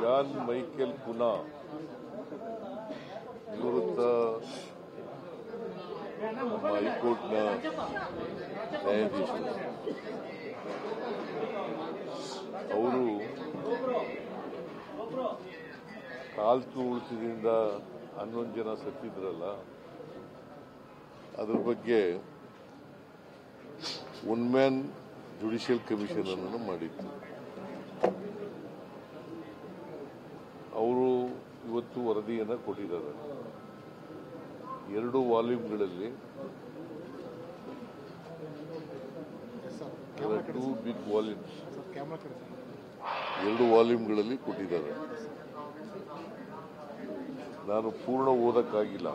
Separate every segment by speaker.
Speaker 1: John Michael ಪುನಾ ನಿವೃತ್ತ ಹೈಕೋರ್ಟ್ನ ನ್ಯಾಯಾಧೀಶರು. ಅವರು ಕಾಲ್ತು ಉಳಿತದಿಂದ 11 ಜನ ಸತ್ತಿದ್ರಲ್ಲ, ಅದ್ರ ಬಗ್ಗೆ ಒನ್ ಮ್ಯಾನ್ ಜುಡಿಷಿಯಲ್ ಕಮಿಷನ್ ಅನ್ನು ಮಾಡಿತ್ತು. ಅವರು ಇವತ್ತು ವರದಿಯನ್ನು ಕೊಟ್ಟಿದ್ದಾರೆ. 2 ವಾಲ್ಯೂಮ್ಗಳಲ್ಲಿ, 2 ಬಿಗ್ ವಾಲ್ಯೂಮ್ಸ್, 2 ವಾಲ್ಯೂಮ್ಗಳಲ್ಲಿ ಕೊಟ್ಟಿದ್ದಾರೆ. ನಾನು ಪೂರ್ಣ ಓದಕ್ಕಾಗಿಲ್ಲ.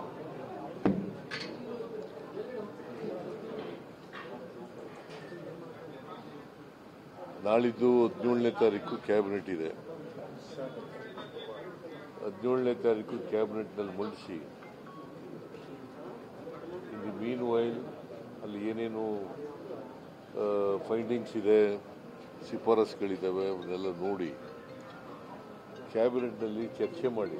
Speaker 1: ನಾಳಿದ್ದು 17ನೇ ತಾರೀಕು ಕ್ಯಾಬಿನೆಟ್ ಇದೆ. 17ನೇ ತಾರೀಕು ಕ್ಯಾಬಿನೆಟ್ನಲ್ಲಿ ಮಂಡಿಸಿ, ಇನ್ ದಿ ಮೀನ್ ವೈಲ್ ಅಲ್ಲಿ ಏನೇನು ಫೈಂಡಿಂಗ್ಸ್ ಇದೆ, ಶಿಫಾರಸುಗಳಿದ್ದಾವೆ, ಅವನ್ನೆಲ್ಲ ನೋಡಿ ಕ್ಯಾಬಿನೆಟ್ನಲ್ಲಿ ಚರ್ಚೆ ಮಾಡಿ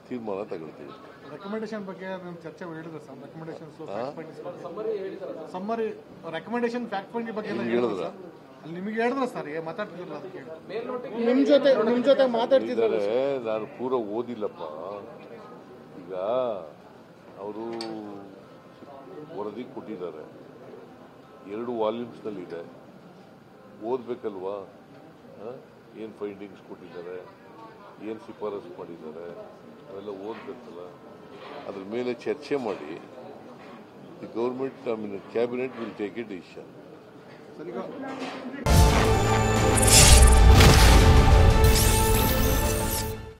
Speaker 1: ತೀರ್ಮಾನ ತಗೊಳ್ತೀವಿ.
Speaker 2: ರೆಕಮೆಂಡೇಶನ್ ಬಗ್ಗೆ ಚರ್ಚೆ ಹೇಳಿದ್ರೆ sir, summary recommendation fact finding ಬಗ್ಗೆ ಹೇಳಿದ್ರೆ ನಿಮಗೆ ಹೇಳಿದ್ರೆ ಸರ್ ಮಾತಾಡ್ತಿದ್ರಲ್ಲ, ಅದಕ್ಕೆ ನಿಮ್ ಜೊತೆ ಮಾತಾಡ್ತಿದ್ದಾರೆ.
Speaker 1: ನಾನು ಪೂರ ಓದಿಲ್ಲಪ್ಪ. ಈಗ ಅವರು ವರದಿ ಕೊಟ್ಟಿದ್ದಾರೆ, 2 ವಾಲ್ಯೂಮ್ಸ್ನಲ್ಲಿದೆ, ಓದ್ಬೇಕಲ್ವಾ? ಏನು ಫೈಂಡಿಂಗ್ಸ್ ಕೊಟ್ಟಿದ್ದಾರೆ, ಏನು ಶಿಫಾರಸು ಮಾಡಿದ್ದಾರೆ, ಅವೆಲ್ಲ ಓದಬೇಕಲ್ಲ. ಅದ್ರ ಮೇಲೆ ಚರ್ಚೆ ಮಾಡಿ the government cabinet will take A decision.